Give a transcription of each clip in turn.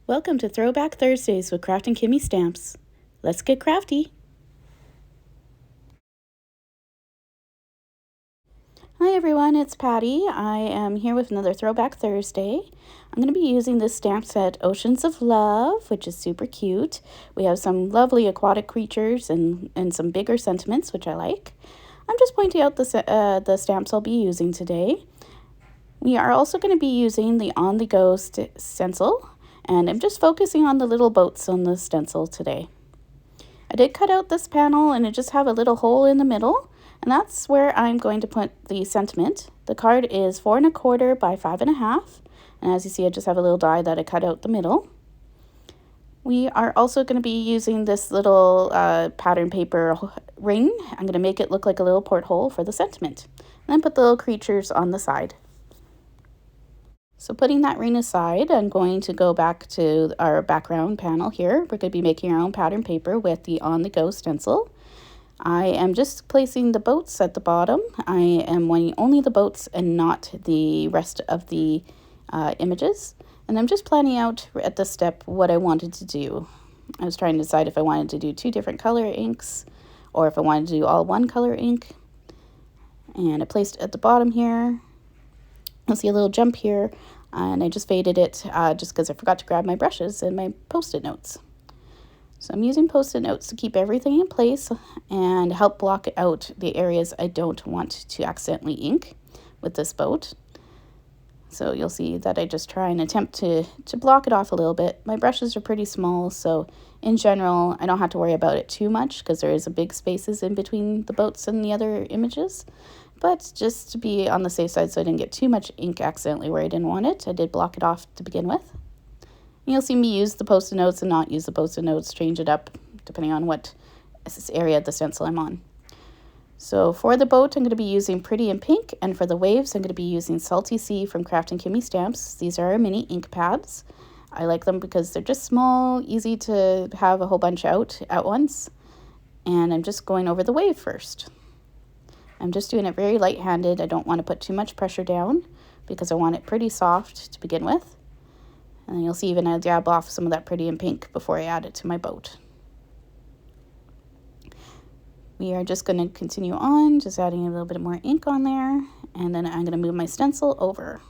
Welcome to Throwback Thursdays with Kraftin Kimmie stamps. Let's get crafty. Hi everyone, it's Patti. I am here with another Throwback Thursday. I'm going to be using this stamp set Oceans of Love, which is super cute. We have some lovely aquatic creatures and some bigger sentiments, which I like. I'm just pointing out the stamps I'll be using today. We are also going to be using the On The Go stencil, and I'm just focusing on the little boats on the stencil today. I did cut out this panel and it just have a little hole in the middle, and that's where I'm going to put the sentiment. The card is 4 1/4 by 5 1/2, and as you see I just have a little die that I cut out the middle. We are also going to be using this little pattern paper ring. I'm going to make it look like a little porthole for the sentiment, and then put the little creatures on the side. So putting that ring aside, I'm going to go back to our background panel here. We're going to be making our own pattern paper with the On The Go stencil. I am just placing the boats at the bottom. I am wanting only the boats and not the rest of the images. And I'm just planning out at this step what I wanted to do. I was trying to decide if I wanted to do 2 different color inks or if I wanted to do all one color ink. And I placed it at the bottom here. You'll see a little jump here, and I just faded it just because I forgot to grab my brushes and my Post-it notes. So I'm using Post-it notes to keep everything in place and help block out the areas I don't want to accidentally ink with this boat. So you'll see that I just try and attempt to block it off a little bit. My brushes are pretty small, so in general I don't have to worry about it too much because there is a big spaces in between the boats and the other images. But just to be on the safe side so I didn't get too much ink accidentally where I didn't want it, I did block it off to begin with. And you'll see me use the Post-it notes and not use the Post-it notes, change it up depending on what area of the stencil I'm on. So for the boat, I'm going to be using Pretty in Pink, and for the waves, I'm going to be using Salty Sea from Kraftin Kimmie stamps. These are our mini ink pads. I like them because they're just small, easy to have a whole bunch out at once. And I'm just going over the wave first. I'm just doing it very light-handed. I don't want to put too much pressure down because I want it pretty soft to begin with. And you'll see even I dab off some of that Pretty in Pink before I add it to my boat. We are just going to continue on, just adding a little bit more ink on there, and then I'm going to move my stencil over.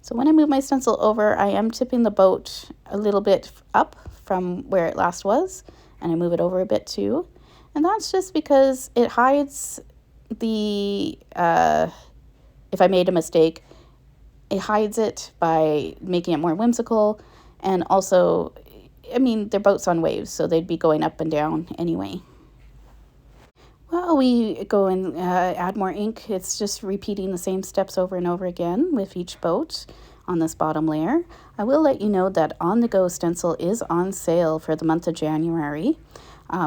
So when I move my stencil over, I am tipping the boat a little bit up from where it last was, and I move it over a bit too. And that's just because it hides the, if I made a mistake, it hides it by making it more whimsical. And also, I mean, they're boats on waves, so they'd be going up and down anyway. While we go and add more ink, it's just repeating the same steps over and over again with each boat on this bottom layer. I will let you know that On The Go stencil is on sale for the month of January.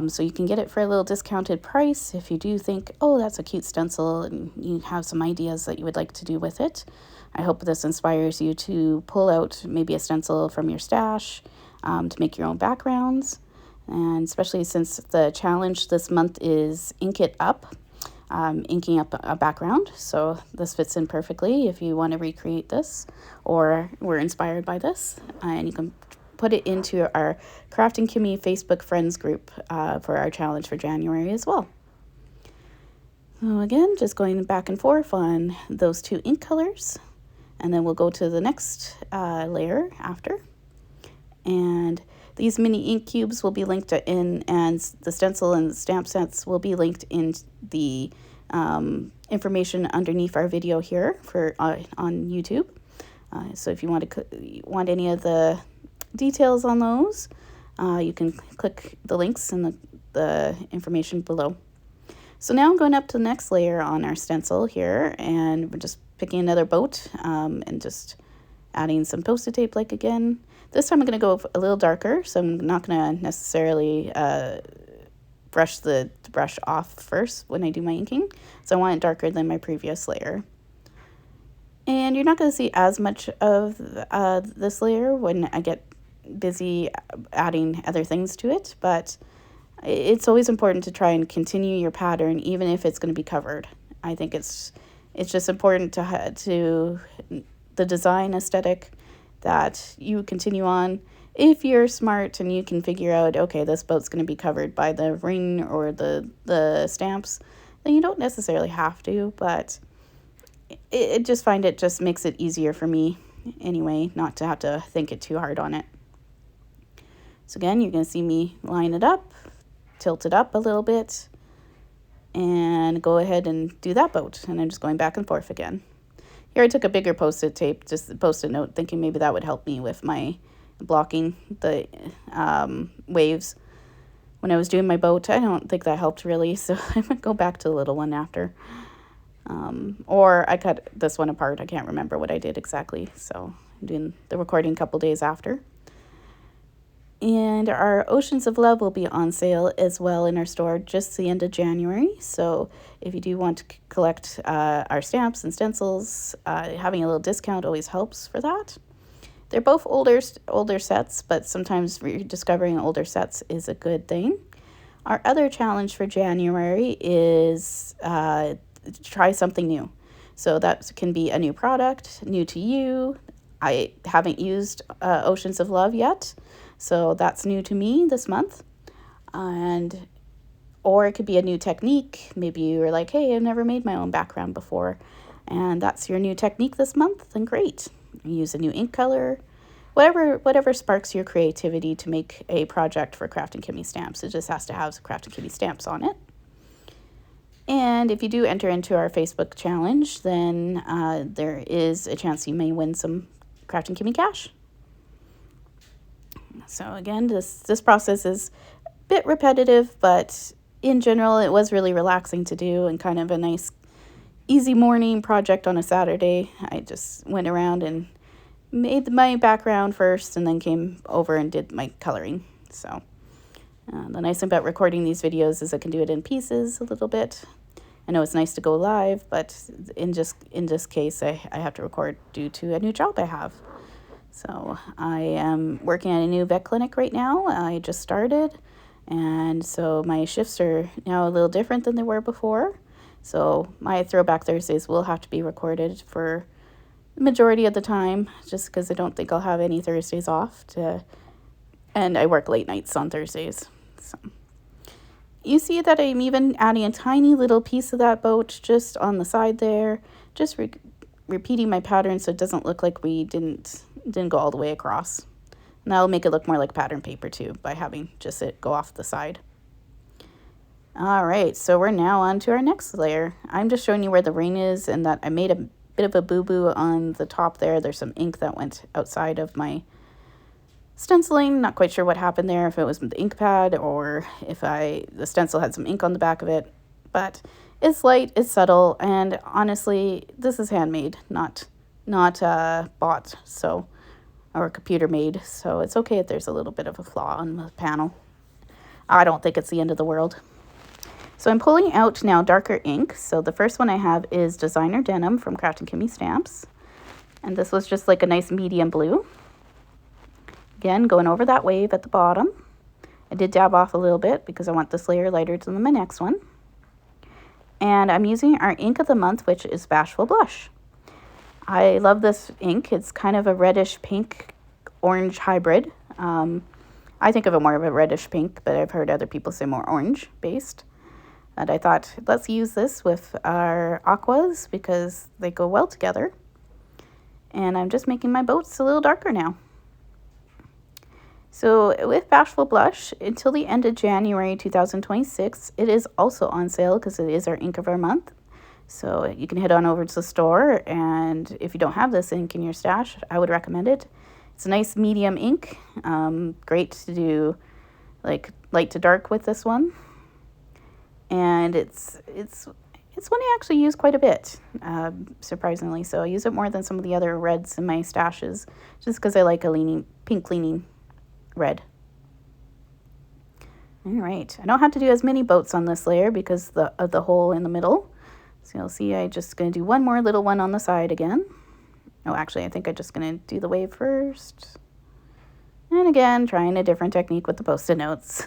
So you can get it for a little discounted price if you do think, oh, that's a cute stencil, and you have some ideas that you would like to do with it. I hope this inspires you to pull out maybe a stencil from your stash to make your own backgrounds. And especially since the challenge this month is Ink It Up, inking up a background. So this fits in perfectly if you want to recreate this or were inspired by this. And you can put it into our Kraftin Kimmie Facebook friends group for our challenge for January as well. So again, just going back and forth on those 2 ink colors, and then we'll go to the next layer after. And these mini ink cubes will be linked in, and the stencil and the stamp sets will be linked in the information underneath our video here for on YouTube. So if you want any of the details on those, you can click the links in the information below. So now I'm going up to the next layer on our stencil here, and we're just picking another boat and just adding some Post-it tape like again. This time I'm going to go a little darker, so I'm not going to necessarily brush the brush off first when I do my inking. So I want it darker than my previous layer. And you're not going to see as much of this layer when I get busy adding other things to it, but it's always important to try and continue your pattern even if it's going to be covered. I think it's just important to the design aesthetic that you continue on. If you're smart and you can figure out, okay, this boat's going to be covered by the ring or the stamps, then you don't necessarily have to, but it just find it just makes it easier for me anyway, not to have to think it too hard on it. So again, you're going to see me line it up, tilt it up a little bit, and go ahead and do that boat. And I'm just going back and forth again. Here I took a bigger post-it tape, just a post-it note, thinking maybe that would help me with my blocking the waves when I was doing my boat. I don't think that helped really, so I'm going to go back to the little one after. Or I cut this one apart. I can't remember what I did exactly, so I'm doing the recording a couple days after. And our Oceans of Love will be on sale as well in our store just the end of January. So if you do want to collect our stamps and stencils, having a little discount always helps for that. They're both older sets, but sometimes rediscovering older sets is a good thing. Our other challenge for January is try something new. So that can be a new product, new to you. I haven't used Oceans of Love yet, so that's new to me this month. Or it could be a new technique. Maybe you were like, hey, I've never made my own background before, and that's your new technique this month, then great. Use a new ink color, whatever sparks your creativity to make a project for Kraftin Kimmie stamps. It just has to have Kraftin Kimmie stamps on it. And if you do enter into our Facebook challenge, then there is a chance you may win some Kraftin Kimmie cash. So again, this process is a bit repetitive, but in general, it was really relaxing to do and kind of a nice, easy morning project on a Saturday. I just went around and made my background first and then came over and did my coloring. So the nice thing about recording these videos is I can do it in pieces a little bit. I know it's nice to go live, but in this case, I have to record due to a new job I have. So I am working at a new vet clinic right now. I just started, and so my shifts are now a little different than they were before. So my Throwback Thursdays will have to be recorded for the majority of the time, just because I don't think I'll have any Thursdays off. And I work late nights on Thursdays. So you see that I'm even adding a tiny little piece of that boat just on the side there, just repeating my pattern so it doesn't look like we didn't go all the way across. And that'll make it look more like pattern paper too, by having just it go off the side. All right, so we're now on to our next layer. I'm just showing you where the ring is and that I made a bit of a boo-boo on the top there. There's some ink that went outside of my stenciling. Not quite sure what happened there, if it was the ink pad or if the stencil had some ink on the back of it. But it's light, it's subtle, and honestly, this is handmade, not bought, so, or computer made. So it's okay if there's a little bit of a flaw on the panel. I don't think it's the end of the world. So I'm pulling out now darker ink. So the first one I have is Designer Denim from Kraftin Kimmie Stamps. And this was just like a nice medium blue. Again, going over that wave at the bottom. I did dab off a little bit because I want this layer lighter than my next one. And I'm using our ink of the month, which is Bashful Blush. I love this ink. It's kind of a reddish pink orange hybrid. I think of it more of a reddish pink, but I've heard other people say more orange based. And I thought, let's use this with our aquas because they go well together. And I'm just making my boats a little darker now. So with Bashful Blush, until the end of January 2026, it is also on sale because it is our ink of our month. So you can head on over to the store, and if you don't have this ink in your stash, I would recommend it. It's a nice medium ink, great to do like light to dark with this one. And it's one I actually use quite a bit, surprisingly. So I use it more than some of the other reds in my stashes, just because I like a pink leaning red. All right, I don't have to do as many boats on this layer because of the hole in the middle. So you'll see I'm just going to do one more little one on the side again. Oh, actually, I think I'm just going to do the wave first. And again, trying a different technique with the post-it notes.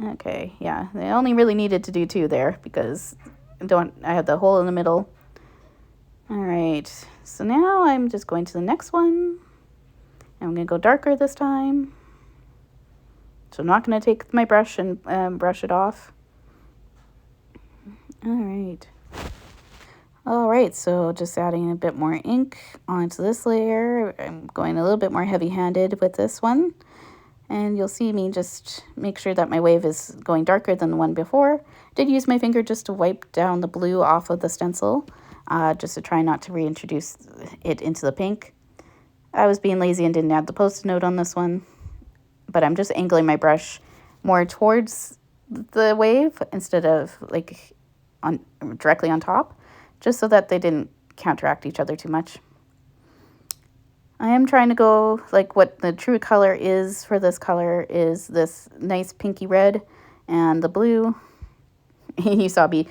Okay, yeah, I only really needed to do two there because I have the hole in the middle. All right, so now I'm just going to the next one. I'm going to go darker this time. So I'm not going to take my brush and brush it off. All right, so just adding a bit more ink onto this layer. I'm going a little bit more heavy-handed with this one. And you'll see me just make sure that my wave is going darker than the one before. Did use my finger just to wipe down the blue off of the stencil, just to try not to reintroduce it into the pink. I was being lazy and didn't add the post-it note on this one, but I'm just angling my brush more towards the wave instead of like directly on top, just so that they didn't counteract each other too much. I am trying to go, like, what the true color is for this color is this nice pinky red and the blue. You saw me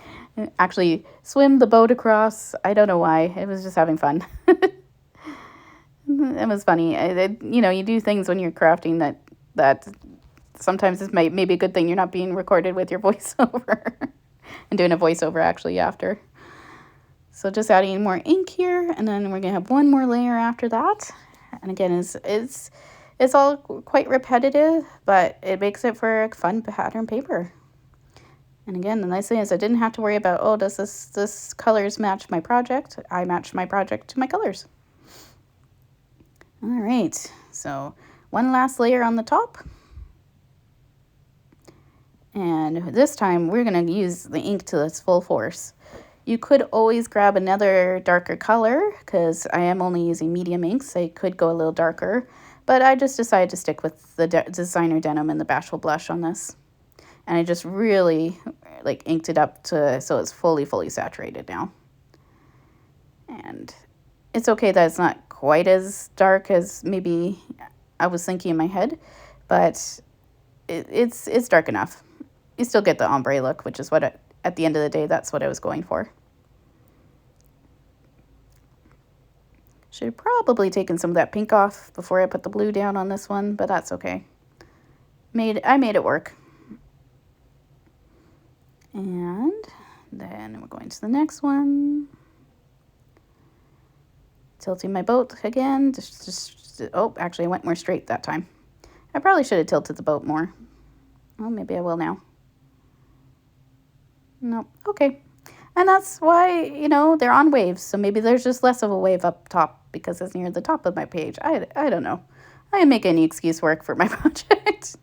actually swim the boat across. I don't know why. It was just having fun. It was funny. You do things when you're crafting that sometimes it's maybe a good thing you're not being recorded with your voiceover. And doing a voiceover actually after. So just adding more ink here, and then we're going to have one more layer after that. And again, it's all quite repetitive, but it makes it for a fun pattern paper. And again, the nice thing is I didn't have to worry about, oh, does this colors match my project? I matched my project to my colors. All right, so one last layer on the top. And this time we're going to use the ink to its full force. You could always grab another darker color because I am only using medium inks. I could go a little darker, but I just decided to stick with the designer denim and the Bashful blush on this. And I just really like inked it up so it's fully saturated now. And it's okay that it's not quite as dark as maybe I was thinking in my head, but it's dark enough. You still get the ombre look, which is what at the end of the day, that's what I was going for. Should have probably taken some of that pink off before I put the blue down on this one, but that's okay. I made it work. And then we're going to the next one. Tilting my boat again. Oh, actually I went more straight that time. I probably should have tilted the boat more. Well, maybe I will now. Nope. Okay. And that's why, they're on waves. So maybe there's just less of a wave up top because it's near the top of my page. I don't know. I can make any excuse work for my project.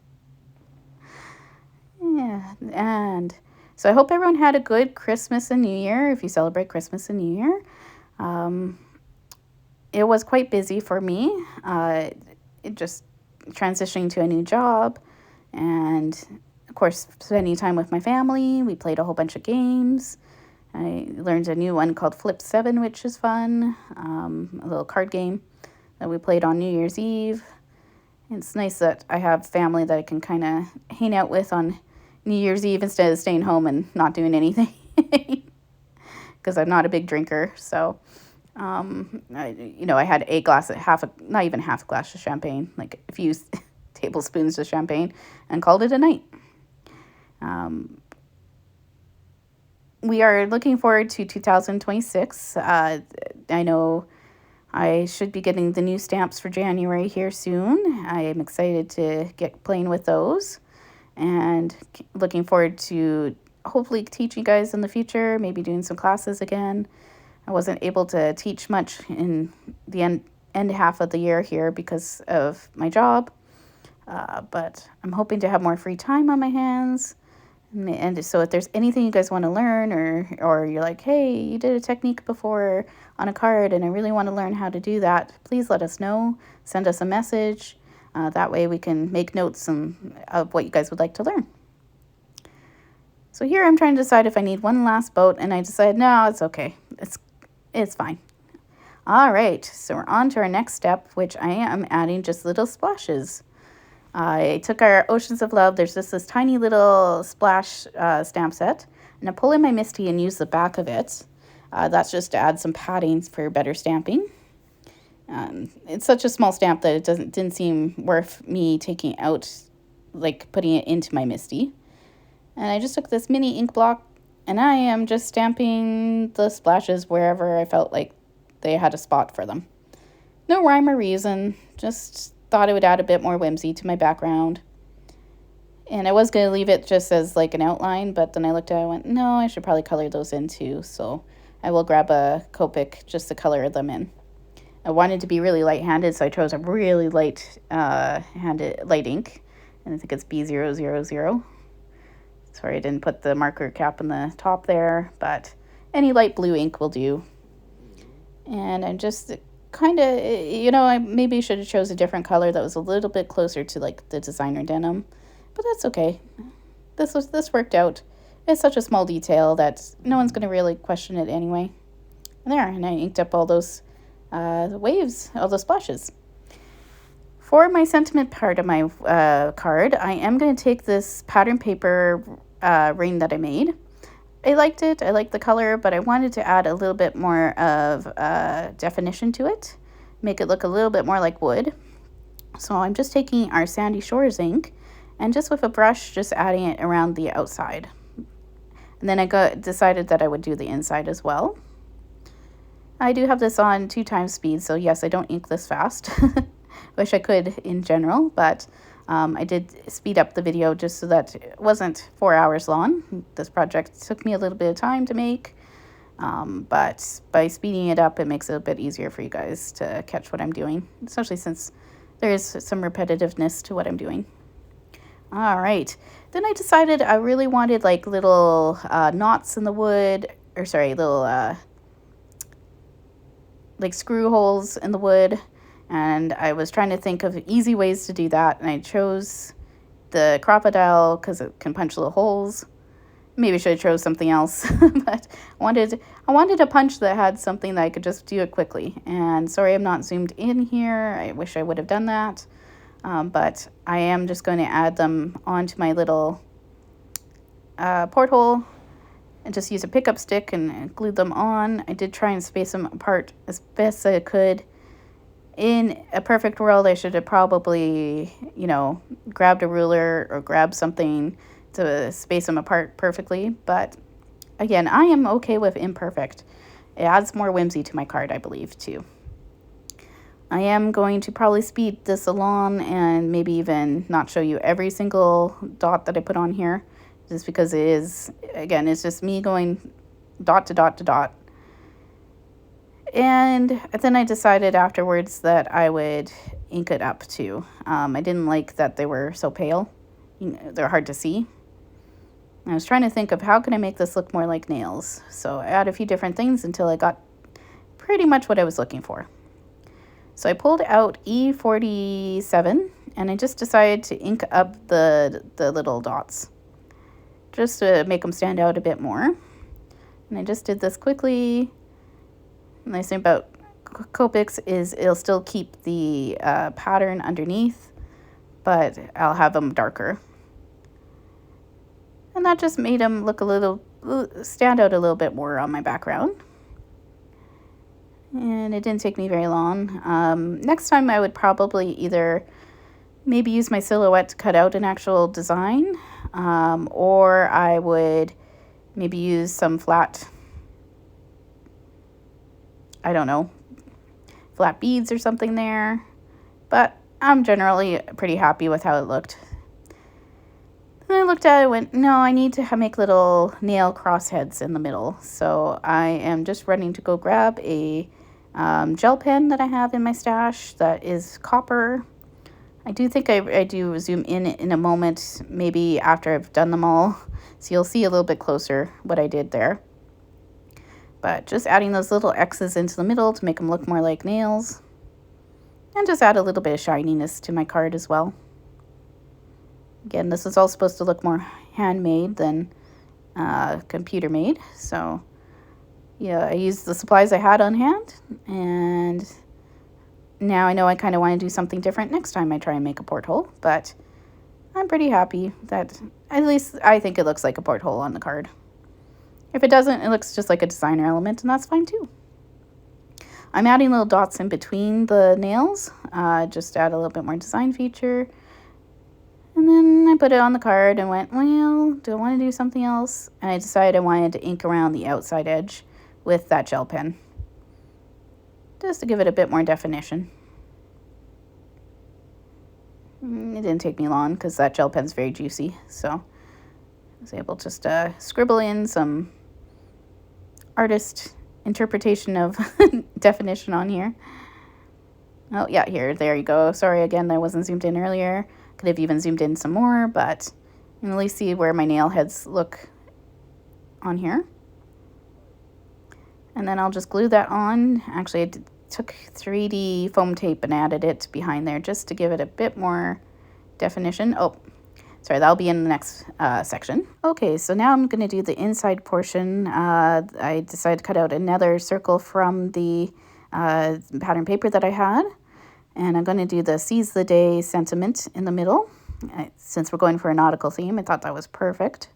Yeah. And so I hope everyone had a good Christmas and New Year, if you celebrate Christmas and New Year. It was quite busy for me. It just transitioning to a new job and, of course, spending time with my family. We played a whole bunch of games. I learned a new one called Flip 7, which is fun. A little card game that we played on New Year's Eve. It's nice that I have family that I can kind of hang out with on New Year's Eve instead of staying home and not doing anything. Because I'm not a big drinker. So, I had a glass, not even half a glass of champagne, like a few tablespoons of champagne, and called it a night. We are looking forward to 2026. I know I should be getting the new stamps for January here soon. I am excited to get playing with those and looking forward to hopefully teaching you guys in the future, maybe doing some classes again. I wasn't able to teach much in the end half of the year here because of my job, but I'm hoping to have more free time on my hands. And so if there's anything you guys want to learn or you're like, hey, you did a technique before on a card and I really want to learn how to do that, please let us know. Send us a message. That way we can make notes of what you guys would like to learn. So here I'm trying to decide if I need one last boat, and I decided, no, it's okay. It's fine. All right, so we're on to our next step, which I am adding just little splashes. I took our Oceans of Love. There's just this tiny little splash stamp set. And I pull in my Misty and use the back of it. That's just to add some padding for better stamping. It's such a small stamp that it didn't seem worth me taking out, like putting it into my Misty. And I just took this mini ink block, and I am just stamping the splashes wherever I felt like they had a spot for them. No rhyme or reason, just thought it would add a bit more whimsy to my background. And I was going to leave it just as like an outline, but then I looked at it and went, no, I should probably color those in too. So I will grab a Copic just to color them in. I wanted to be really light-handed, so I chose a really light ink. And I think it's B000. Sorry, I didn't put the marker cap in the top there, but any light blue ink will do. And I'm just kind of, I maybe should have chose a different color that was a little bit closer to like the designer denim, but that's okay. This worked out. It's such a small detail that no one's going to really question it anyway. And I inked up all those waves, all those splashes. For my sentiment part of my card, I am going to take this pattern paper ring that I made. I liked it. I liked the color, but I wanted to add a little bit more of definition to it, make it look a little bit more like wood. So I'm just taking our Sandy Shores ink and just with a brush, just adding it around the outside. And then I decided that I would do the inside as well. I do have this on 2x speed, so yes, I don't ink this fast. Wish I could in general, but I did speed up the video just so that it wasn't 4 hours long. This project took me a little bit of time to make, but by speeding it up, it makes it a bit easier for you guys to catch what I'm doing, especially since there is some repetitiveness to what I'm doing. All right, then I decided I really wanted like little knots in the wood, or sorry, little like screw holes in the wood. And I was trying to think of easy ways to do that. And I chose the crocodile because it can punch little holes. Maybe I should have chose something else. But I wanted a punch that had something that I could just do it quickly. And sorry I'm not zoomed in here. I wish I would have done that. But I am just going to add them onto my little porthole. And just use a pickup stick and glue them on. I did try and space them apart as best I could. In a perfect world, I should have probably, grabbed a ruler or grabbed something to space them apart perfectly. But again, I am okay with imperfect. It adds more whimsy to my card, I believe, too. I am going to probably speed this along and maybe even not show you every single dot that I put on here. Just because it is, again, it's just me going dot to dot to dot. And then I decided afterwards that I would ink it up too. I didn't like that they were so pale. They're hard to see. I was trying to think of how can I make this look more like nails. So I added a few different things until I got pretty much what I was looking for. So I pulled out E47 and I just decided to ink up the little dots just to make them stand out a bit more. And I just did this quickly. The nice thing about Copics is it'll still keep the pattern underneath, but I'll have them darker. And that just made them look stand out a little bit more on my background. And it didn't take me very long. Next time I would probably either maybe use my silhouette to cut out an actual design, or I would maybe use some flat, I don't know, flat beads or something there. But I'm generally pretty happy with how it looked. And I looked at it and went, no, I need to make little nail crossheads in the middle. So I am just running to go grab a gel pen that I have in my stash that is copper. I do think I do zoom in a moment, maybe after I've done them all. So you'll see a little bit closer what I did there. But just adding those little X's into the middle to make them look more like nails. And just add a little bit of shininess to my card as well. Again, this is all supposed to look more handmade than computer made. So yeah, I used the supplies I had on hand. And now I know I kind of want to do something different next time I try and make a porthole. But I'm pretty happy that at least I think it looks like a porthole on the card. If it doesn't, it looks just like a designer element, and that's fine too. I'm adding little dots in between the nails, just to add a little bit more design feature. And then I put it on the card and went, well, do I want to do something else? And I decided I wanted to ink around the outside edge with that gel pen. just to give it a bit more definition. It didn't take me long because that gel pen's very juicy, so I was able to just scribble in some artist interpretation of definition on here. Oh yeah, there you go. Sorry again, I wasn't zoomed in earlier. Could have even zoomed in some more, but you can at least see where my nail heads look on here. And then I'll just glue that on. Actually, I took 3D foam tape and added it behind there just to give it a bit more definition. Oh, sorry, that'll be in the next section. Okay, so now I'm going to do the inside portion. I decided to cut out another circle from the pattern paper that I had. And I'm going to do the Seize the Day sentiment in the middle. Since we're going for a nautical theme, I thought that was perfect.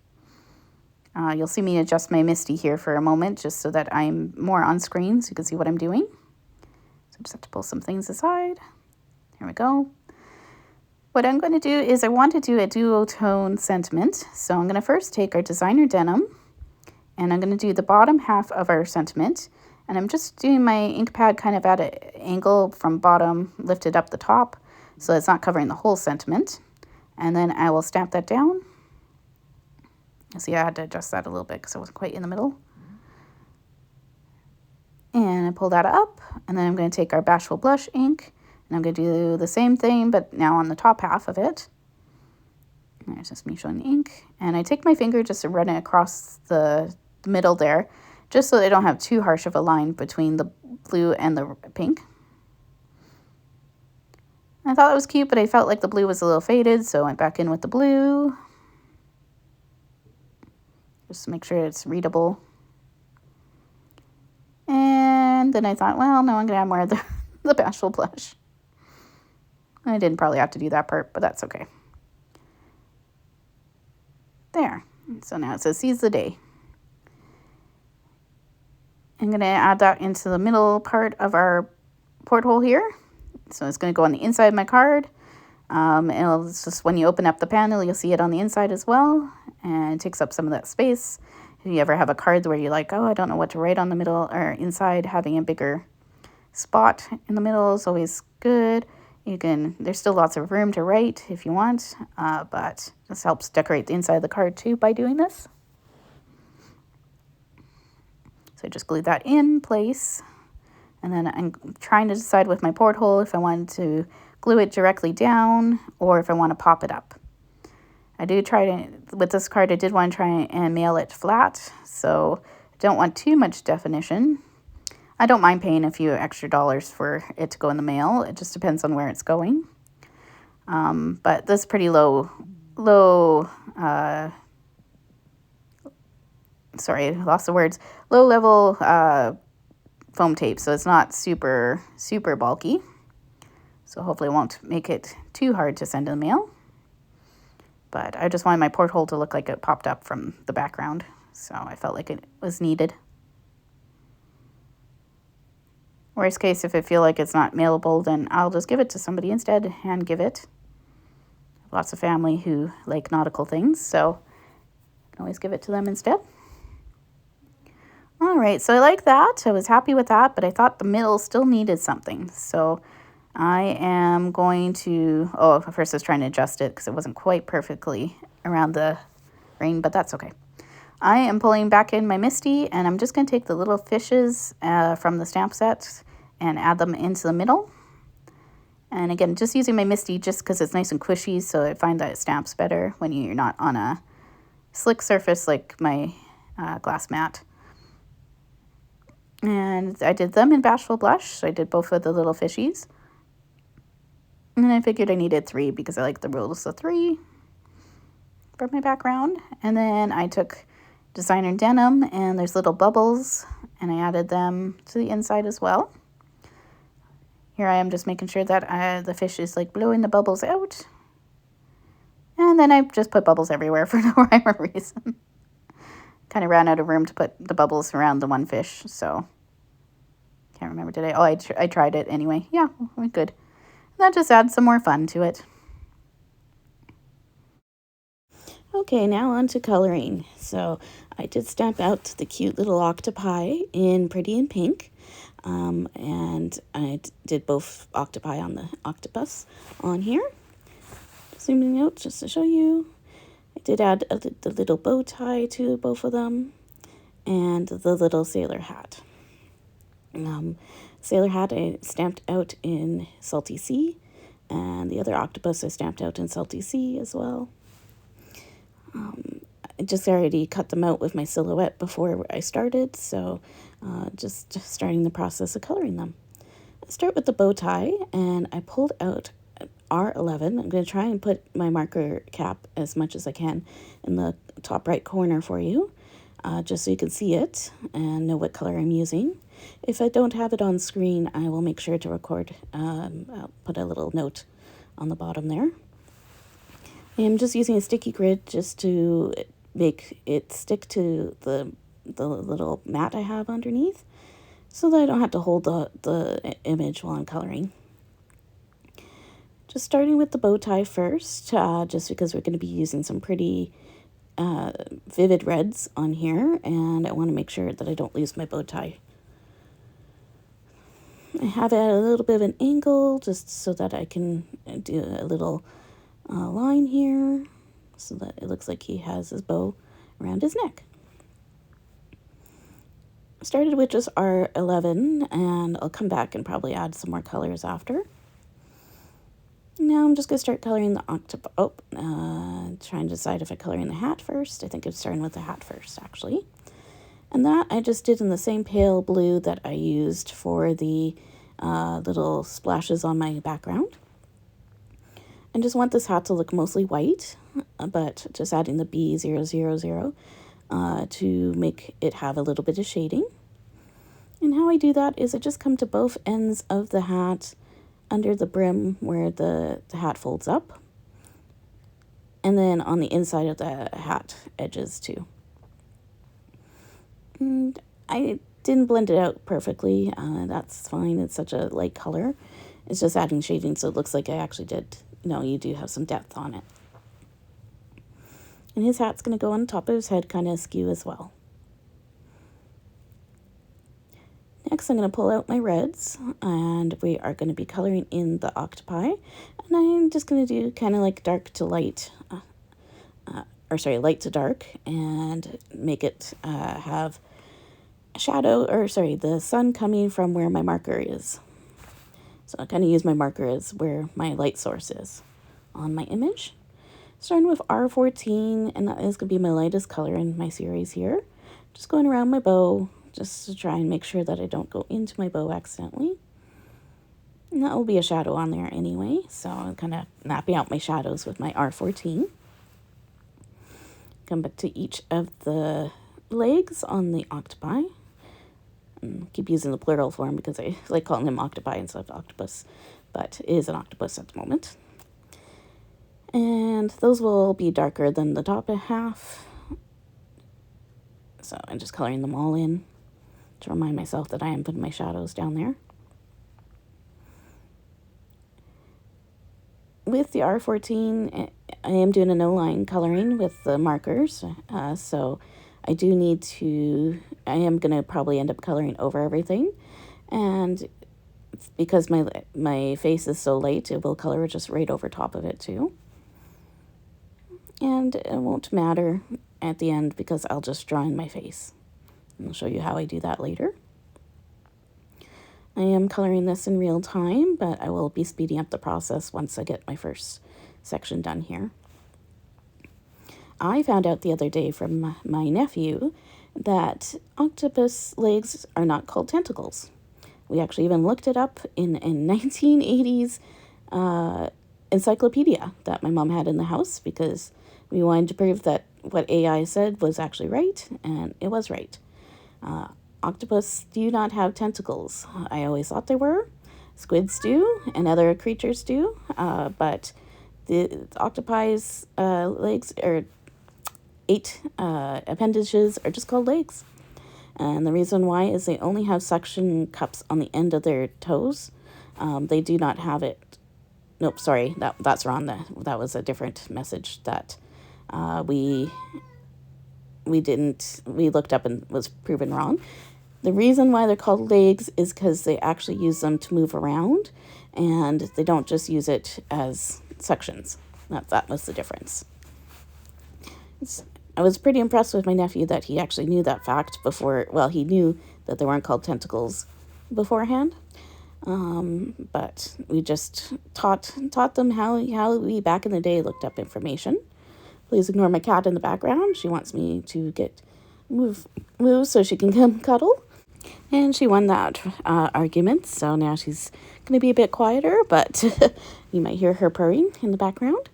You'll see me adjust my MISTI here for a moment just so that I'm more on screen so you can see what I'm doing. So I just have to pull some things aside. There we go. What I'm going to do is I want to do a duotone sentiment. So I'm going to first take our designer denim and I'm going to do the bottom half of our sentiment. And I'm just doing my ink pad kind of at an angle from bottom lifted up the top so it's not covering the whole sentiment. And then I will stamp that down. See, I had to adjust that a little bit because I wasn't quite in the middle. And I pull that up, and then I'm going to take our Bashful blush ink, and I'm going to do the same thing, but now on the top half of it. And there's just me showing the ink. And I take my finger just to run it across the middle there, just so that I don't have too harsh of a line between the blue and the pink. I thought it was cute, but I felt like the blue was a little faded, so I went back in with the blue. Just to make sure it's readable. And then I thought, well, no, I'm going to add more of the Bashful blush. I didn't probably have to do that part, but that's okay. There. So now it says Seize the Day. I'm going to add that into the middle part of our porthole here. So it's going to go on the inside of my card. And it's just when you open up the panel, you'll see it on the inside as well. And it takes up some of that space. If you ever have a card where you're like, oh, I don't know what to write on the middle or inside, having a bigger spot in the middle is always good. There's still lots of room to write if you want, but this helps decorate the inside of the card too by doing this. So I just glue that in place. And then I'm trying to decide with my porthole if I wanted to glue it directly down or if I want to pop it up. With this card, I did want to try and mail it flat, so I don't want too much definition. I don't mind paying a few extra dollars for it to go in the mail. It just depends on where it's going. But this is pretty low level foam tape, so it's not super bulky. So hopefully it won't make it too hard to send in the mail. But I just wanted my porthole to look like it popped up from the background, so I felt like it was needed. Worst case, if I feel like it's not mailable, then I'll just give it to somebody instead, hand give it. Lots of family who like nautical things, so I can always give it to them instead. All right, so I like that. I was happy with that, but I thought the middle still needed something. So I am going to, first I was trying to adjust it because it wasn't quite perfectly around the ring, but that's okay. I am pulling back in my MISTI, and I'm just going to take the little fishes from the stamp set and add them into the middle. And again, just using my MISTI just because it's nice and squishy, so I find that it stamps better when you're not on a slick surface like my glass mat. And I did them in Bashful blush, so I did both of the little fishies. And then I figured I needed 3 because I like the rules of 3 for my background. And then I took designer denim, and there's little bubbles, and I added them to the inside as well. Here I am just making sure that the fish is like blowing the bubbles out. And then I just put bubbles everywhere for no rhyme or reason. Kind of ran out of room to put the bubbles around the one fish, so can't remember, did I? Oh, I tried it anyway. Yeah, good. That just adds some more fun to it. Okay, now on to coloring. So I did stamp out the cute little octopi in Pretty in Pink. And I did both octopi on the octopus on here. Zooming out just to show you. I did add the little bow tie to both of them and the little sailor hat. Sailor hat I stamped out in Salty Sea, and the other octopus I stamped out in Salty Sea as well. I just already cut them out with my silhouette before I started, so just starting the process of coloring them. I start with the bow tie, and I pulled out R11. I'm going to try and put my marker cap as much as I can in the top right corner for you, just so you can see it and know what color I'm using. If I don't have it on screen, I will make sure to record. I'll put a little note on the bottom there. I'm just using a sticky grid just to make it stick to the little mat I have underneath, so that I don't have to hold the image while I'm coloring. Just starting with the bow tie first, just because we're going to be using some pretty vivid reds on here, and I want to make sure that I don't lose my bow tie. I have it at a little bit of an angle just so that I can do a little line here so that it looks like he has his bow around his neck. Started with just R11, and I'll come back and probably add some more colors after. Now I'm just going to start coloring the octopus. Trying to decide if I color in the hat first. I think I'm starting with the hat first, actually. And that I just did in the same pale blue that I used for the little splashes on my background. I just want this hat to look mostly white, but just adding the B000 to make it have a little bit of shading. And how I do that is I just come to both ends of the hat under the brim where the hat folds up, and then on the inside of the hat edges too. And I didn't blend it out perfectly. That's fine. It's such a light color. It's just adding shading so it looks like I actually did, you do have some depth on it. And his hat's going to go on top of his head, kind of askew as well. Next, I'm going to pull out my reds, and we are going to be coloring in the octopi. And I'm just going to do kind of like dark to light, light to dark, and make it have a shadow, the sun coming from where my marker is. So I kind of use my marker as where my light source is on my image. Starting with R14, and that is going to be my lightest color in my series here. Just going around my bow, just to try and make sure that I don't go into my bow accidentally. And that will be a shadow on there anyway, so I'm kind of mapping out my shadows with my R14. Come back to each of the legs on the octopi. And keep using the plural form because I like calling him octopi instead of octopus, but it is an octopus at the moment. And those will be darker than the top half. So I'm just coloring them all in to remind myself that I am putting my shadows down there. With the R14, I am doing a no-line coloring with the markers, so I am going to probably end up coloring over everything, and because my face is so light, it will color just right over top of it too. And it won't matter at the end because I'll just draw in my face. And I'll show you how I do that later. I am coloring this in real time, but I will be speeding up the process once I get my first section done here. I found out the other day from my nephew that octopus legs are not called tentacles. We actually even looked it up in 1980s encyclopedia that my mom had in the house because we wanted to prove that what AI said was actually right, and it was right. Octopus do not have tentacles. I always thought they were. Squids do, and other creatures do, but the octopi's legs, or 8 appendages, are just called legs. And the reason why is they only have suction cups on the end of their toes. They do not have it. Nope, sorry, that's wrong. That was a different message that we looked up and was proven wrong. The reason why they're called legs is because they actually use them to move around, and they don't just use it as sections. That was the difference. I was pretty impressed with my nephew that he actually knew that fact before. Well, he knew that they weren't called tentacles beforehand. But we just taught them how we back in the day looked up information. Please ignore my cat in the background. She wants me to move so she can come cuddle. And she won that argument, so now she's going to be a bit quieter, but you might hear her purring in the background.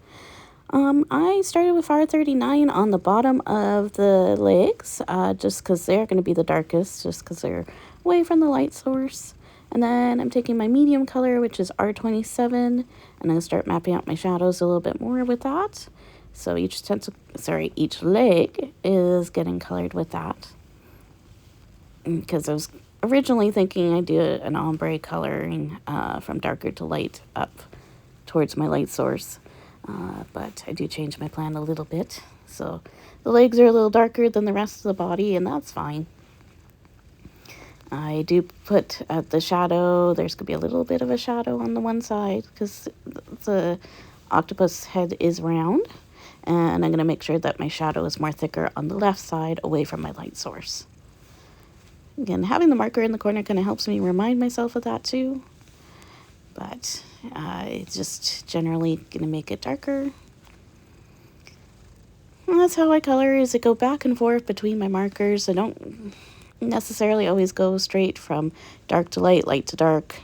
I started with R39 on the bottom of the legs, just because they're going to be the darkest, just because they're away from the light source. And then I'm taking my medium color, which is R27, and I'm going to start mapping out my shadows a little bit more with that. So each leg is getting colored with that. Because I was originally thinking I'd do an ombre coloring from darker to light up towards my light source. But I do change my plan a little bit. So the legs are a little darker than the rest of the body, and that's fine. I do put at the shadow, there's going to be a little bit of a shadow on the one side because the octopus head is round. And I'm going to make sure that my shadow is more thicker on the left side away from my light source. Again, having the marker in the corner kind of helps me remind myself of that too. But it's just generally going to make it darker. And that's how I color, is I go back and forth between my markers. I don't necessarily always go straight from dark to light, light to dark.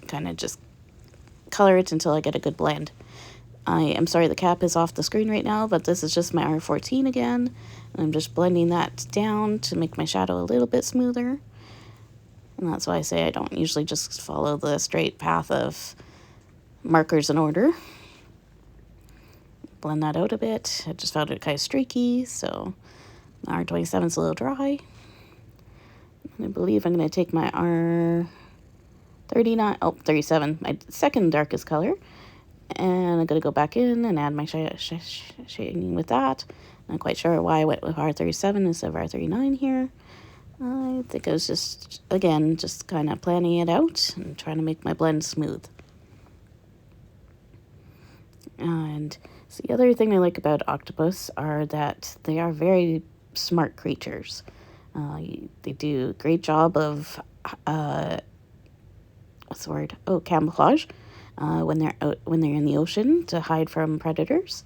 Kind of just color it until I get a good blend. I am sorry the cap is off the screen right now, but this is just my R14 again. And I'm just blending that down to make my shadow a little bit smoother. And that's why I say I don't usually just follow the straight path of markers in order. Blend that out a bit. I just found it kind of streaky, so R27 is a little dry. And I believe I'm going to take my R37, my second darkest color. And I'm going to go back in and add my shading with that. Not quite sure why I went with R37 instead of R39 here. I think I was just kind of planning it out and trying to make my blend smooth. And so the other thing I like about octopus are that they are very smart creatures. They do a great job of, camouflage. When they're in the ocean to hide from predators,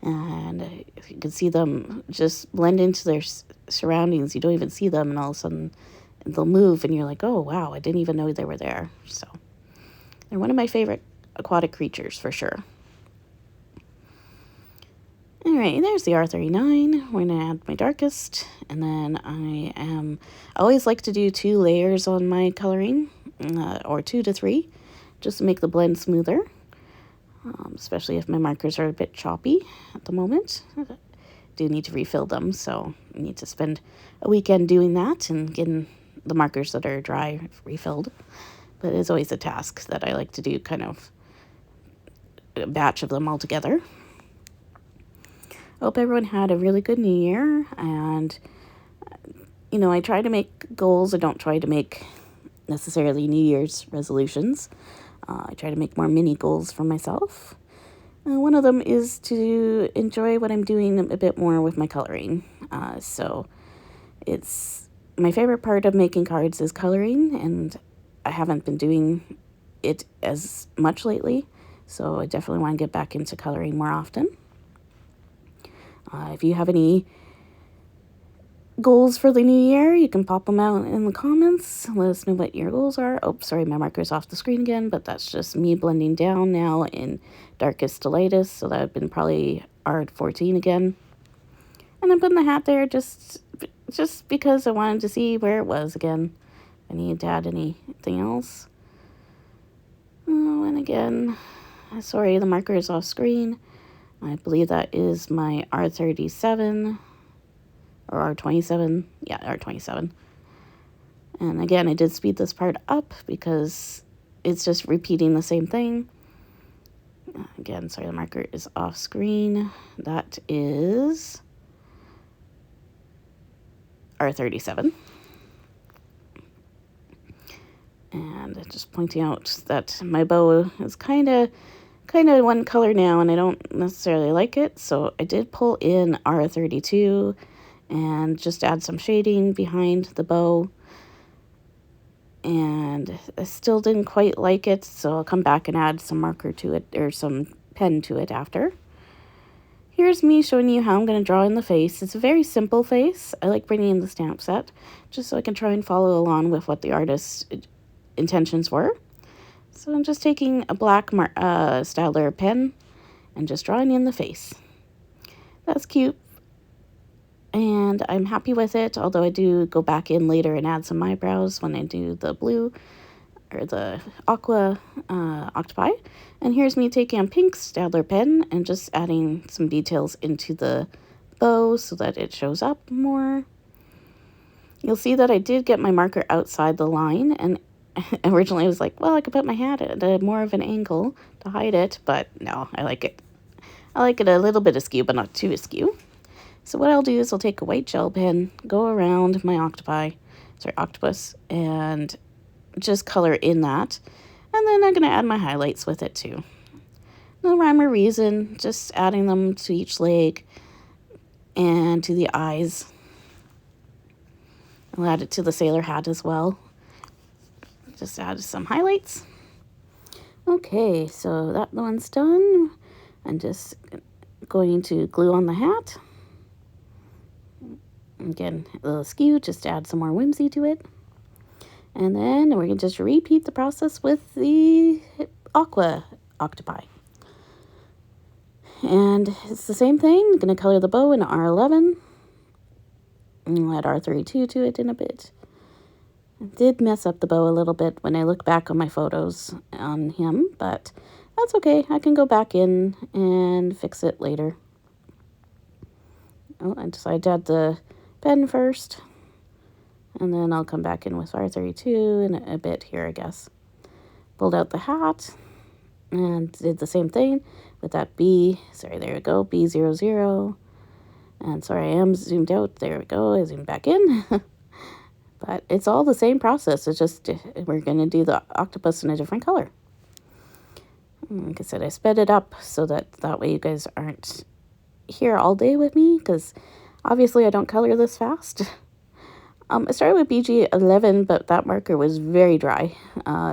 and you can see them just blend into their surroundings. You don't even see them, and all of a sudden they'll move, and you're like, oh wow, I didn't even know they were there. So they're one of my favorite aquatic creatures for sure. Alright, there's the R39. We're gonna add my darkest, and then I always like to do 2 layers on my coloring, or 2 to 3. Just to make the blend smoother, especially if my markers are a bit choppy at the moment. I do need to refill them, so I need to spend a weekend doing that and getting the markers that are dry refilled. But it's always a task that I like to do, kind of a batch of them all together. I hope everyone had a really good New Year, and I try to make goals. I don't try to make necessarily New Year's resolutions. I try to make more mini goals for myself. One of them is to enjoy what I'm doing a bit more with my coloring. So it's my favorite part of making cards is coloring, and I haven't been doing it as much lately. So I definitely want to get back into coloring more often. If you have any goals for the new year, you can pop them out in the comments. Let us know what your goals are. Oh, sorry, my marker's off the screen again, but that's just me blending down now in darkest to lightest, so that would have been probably R14 again. And I'm putting the hat there just because I wanted to see where it was again. I need to add anything else. Oh, and again, sorry, the marker is off screen. I believe that is my R37. Or R27, yeah, R27. And again, I did speed this part up because it's just repeating the same thing. Again, sorry, the marker is off screen. That is R37. And just pointing out that my bow is kind of one color now, and I don't necessarily like it. So I did pull in R32 and just add some shading behind the bow. And I still didn't quite like it, so I'll come back and add some marker to it, or some pen to it after. Here's me showing you how I'm going to draw in the face. It's a very simple face. I like bringing in the stamp set just so I can try and follow along with what the artist's intentions were. So I'm just taking a black Styler pen and just drawing in the face. That's cute. And I'm happy with it, although I do go back in later and add some eyebrows when I do the blue or the aqua octopi. And here's me taking a pink Styler pen and just adding some details into the bow so that it shows up more. You'll see that I did get my marker outside the line, and originally I was like, well, I could put my hat at more of an angle to hide it, but no, I like it. I like it a little bit askew, but not too askew. So what I'll do is I'll take a white gel pen, go around my octopus, and just color in that. And then I'm going to add my highlights with it too. No rhyme or reason, just adding them to each leg and to the eyes. I'll add it to the sailor hat as well. Just add some highlights. Okay, so that one's done. I'm just going to glue on the hat. Again, a little skew, just add some more whimsy to it. And then we're going to just repeat the process with the aqua octopi. And it's the same thing. I'm going to color the bow in R11. And I'll add R32 to it in a bit. I did mess up the bow a little bit when I look back on my photos on him, but that's okay. I can go back in and fix it later. Oh, I decided to add the pen first, and then I'll come back in with R32 in a bit here, I guess. Pulled out the hat and did the same thing with that there we go, B00. And sorry, I am zoomed out. There we go, I zoomed back in. But it's all the same process. It's just we're going to do the octopus in a different color. Like I said, I sped it up so that way you guys aren't here all day with me, because obviously I don't color this fast. I started with BG11, but that marker was very dry,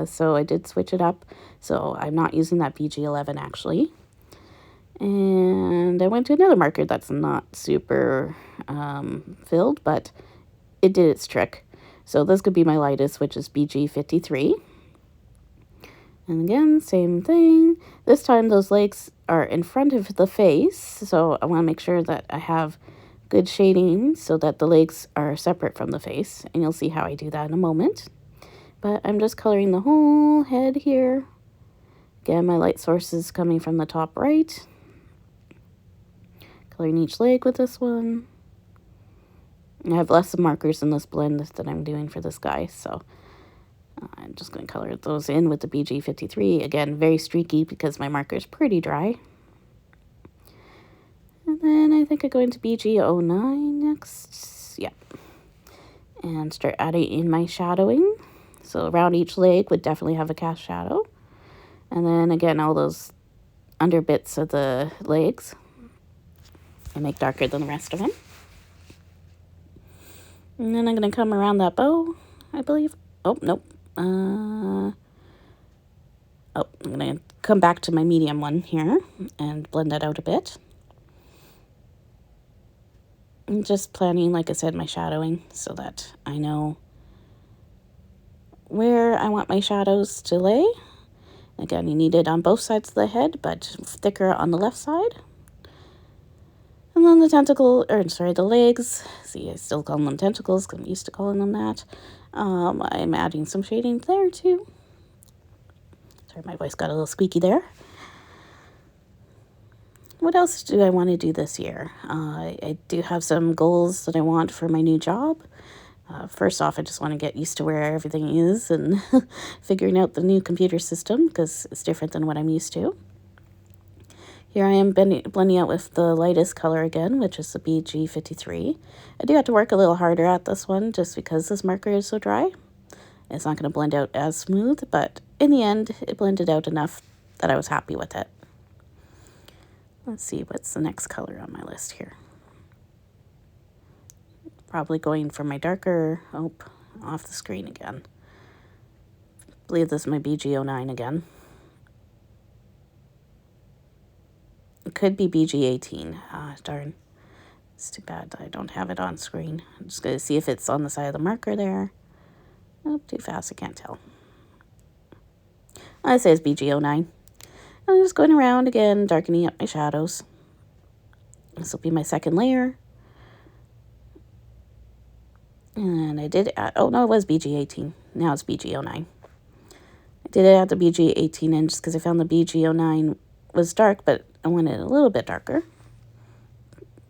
so I did switch it up. So I'm not using that BG11 actually. And I went to another marker that's not super filled, but it did its trick. So this could be my lightest, which is BG53. And again, same thing. This time those legs are in front of the face, so I want to make sure that I have good shading so that the legs are separate from the face, and you'll see how I do that in a moment. But I'm just coloring the whole head here. Again, my light source is coming from the top right. Coloring each leg with this one. I have less markers in this blend that I'm doing for this guy, so I'm just going to color those in with the BG53. Again, very streaky because my marker is pretty dry. And then I think I go into BG09 next. Yep. And start adding in my shadowing. So around each leg would definitely have a cast shadow. And then again, all those under bits of the legs I make darker than the rest of them. And then I'm going to come around that bow, I believe. Oh, nope. I'm going to come back to my medium one here and blend that out a bit. I'm just planning, like I said, my shadowing so that I know where I want my shadows to lay. Again, you need it on both sides of the head, but thicker on the left side. And then the legs. See, I still call them tentacles because I'm used to calling them that. I'm adding some shading there too. Sorry, my voice got a little squeaky there. What else do I want to do this year? I do have some goals that I want for my new job. First off, I just want to get used to where everything is and figuring out the new computer system because it's different than what I'm used to. Here I am blending out with the lightest color again, which is the BG53. I do have to work a little harder at this one just because this marker is so dry. It's not going to blend out as smooth, but in the end, it blended out enough that I was happy with it. Let's see, what's the next color on my list here? Probably going for my darker, off the screen again. I believe this is my BG09 again. It could be BG18. Ah, darn. It's too bad that I don't have it on screen. I'm just going to see if it's on the side of the marker there. Oh, too fast, I can't tell. I say it's BG09. I'm just going around again, darkening up my shadows. This will be my second layer. And I did add, oh no, it was BG18. Now it's BG09. I did add the BG18 in just because I found the BG09 was dark, but I wanted it a little bit darker.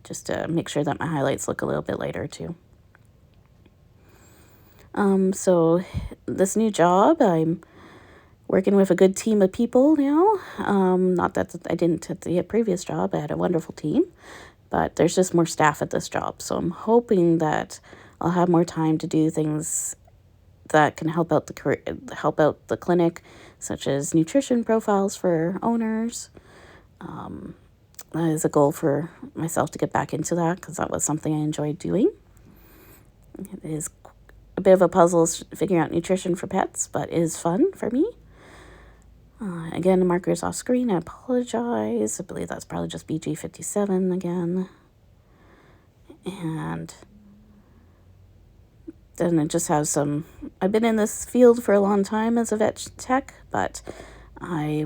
Just to make sure that my highlights look a little bit lighter too. So this new job, I'm working with a good team of people now. Not that I didn't at the previous job. I had a wonderful team, but there's just more staff at this job. So I'm hoping that I'll have more time to do things that can help out the clinic, such as nutrition profiles for owners. That is a goal for myself to get back into that because that was something I enjoyed doing. It is a bit of a puzzle figuring out nutrition for pets, but it is fun for me. Again, the marker is off screen. I apologize. I believe that's probably just BG57 again. And then it just has some... I've been in this field for a long time as a vet tech, but I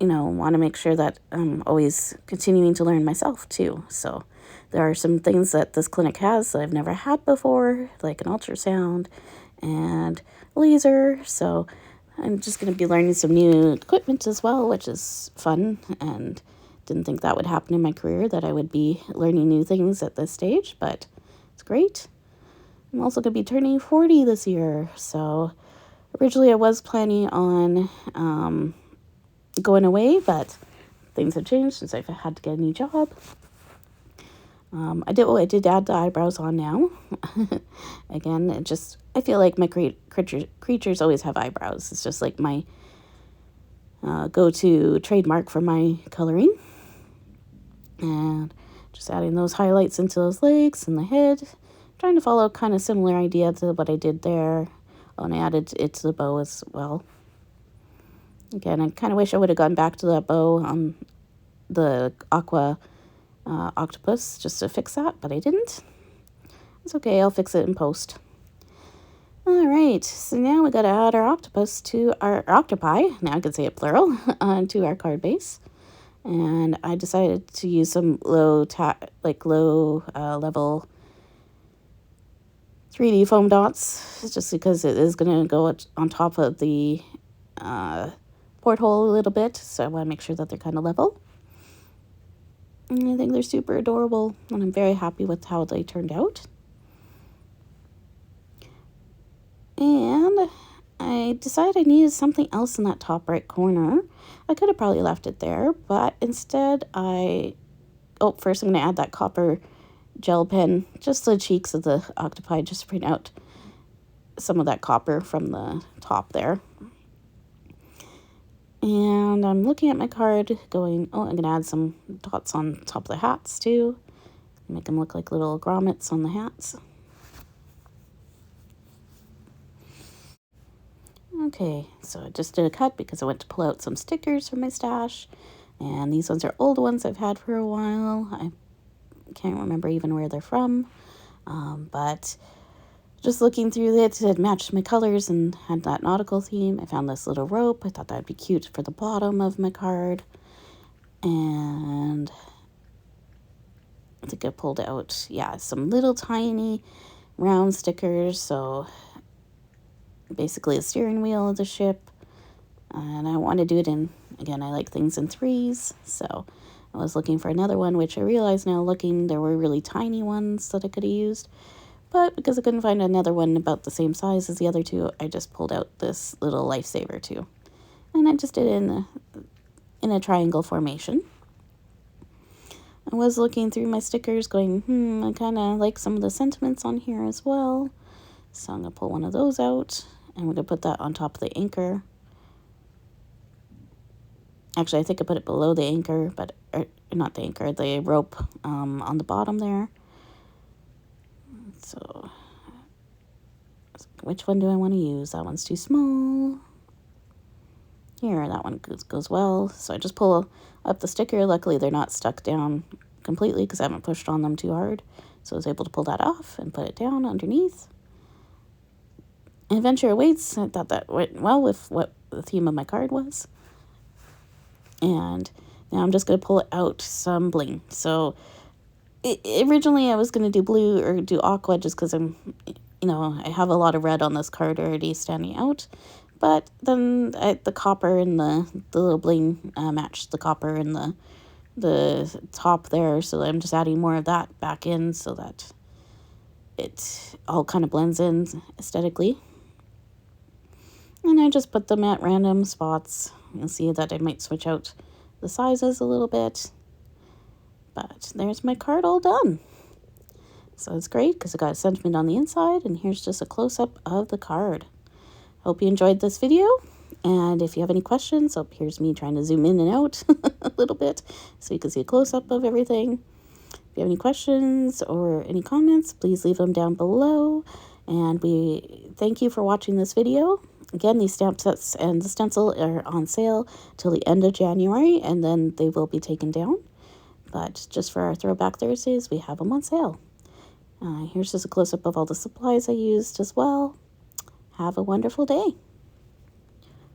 want to make sure that I'm always continuing to learn myself too. So there are some things that this clinic has that I've never had before, like an ultrasound and laser. So I'm just going to be learning some new equipment as well, which is fun, and didn't think that would happen in my career, that I would be learning new things at this stage, but it's great. I'm also going to be turning 40 this year. So originally I was planning on going away, but things have changed since I've had to get a new job. I did add the eyebrows on now. Again, I feel like my creatures always have eyebrows. It's just like my go-to trademark for my coloring. And just adding those highlights into those legs and the head. Trying to follow kind of similar idea to what I did there. Oh, and I added it to the bow as well. Again, I kind of wish I would have gone back to that bow on the aqua octopus just to fix that, but I didn't. It's okay, I'll fix it in post. All right, so now we got to add our octopus to our octopi, now I can say it plural, to our card base. And I decided to use some low level 3D foam dots, just because it is going to go on top of the porthole a little bit, so I want to make sure that they're kind of level. And I think they're super adorable, and I'm very happy with how they turned out. And I decided I needed something else in that top right corner. I could have probably left it there, but instead first I'm going to add that copper gel pen, just the cheeks of the octopi, just to bring out some of that copper from the top there. And I'm looking at my card going, I'm going to add some dots on top of the hats too. Make them look like little grommets on the hats. Okay, so I just did a cut because I went to pull out some stickers from my stash. And these ones are old ones I've had for a while. I can't remember even where they're from. But just looking through it matched my colors and had that nautical theme. I found this little rope. I thought that would be cute for the bottom of my card. And I think I pulled out, some little tiny round stickers. So basically a steering wheel of the ship. And I want to do it in, again, I like things in threes. So I was looking for another one, which I realize now there were really tiny ones that I could have used. But because I couldn't find another one about the same size as the other two, I just pulled out this little lifesaver too. And I just did it in a triangle formation. I was looking through my stickers going, I kind of like some of the sentiments on here as well. So I'm going to pull one of those out And we're going to put that on top of the anchor. Actually, I think I put it below the anchor, but not the anchor, the rope on the bottom there. So, which one do I want to use? That one's too small. Here, that one goes well. So I just pull up the sticker. Luckily, they're not stuck down completely because I haven't pushed on them too hard. So I was able to pull that off and put it down underneath. And Adventure Awaits, I thought that went well with what the theme of my card was. And now I'm just going to pull out some bling. So originally I was going to do blue or do aqua just because I have a lot of red on this card already standing out. But then the copper and the little bling matched the copper and the top there. So I'm just adding more of that back in so that it all kind of blends in aesthetically. And I just put them at random spots. You'll see that I might switch out the sizes a little bit. But there's my card all done. So it's great because it got a sentiment on the inside. And here's just a close-up of the card. Hope you enjoyed this video. And if you have any questions, here's me trying to zoom in and out a little bit so you can see a close-up of everything. If you have any questions or any comments, please leave them down below. And we thank you for watching this video. Again, these stamp sets and the stencil are on sale till the end of January, and then they will be taken down. But just for our Throwback Thursdays, we have them on sale. Here's just a close-up of all the supplies I used as well. Have a wonderful day.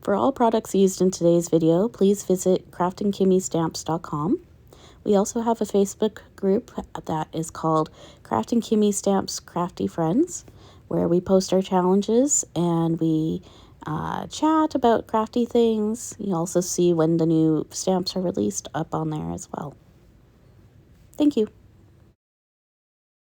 For all products used in today's video, please visit KraftinKimmieStamps.com. We also have a Facebook group that is called Kraftin Kimmie Stamps Crafty Friends, where we post our challenges and we chat about crafty things. You also see when the new stamps are released up on there as well. Thank you.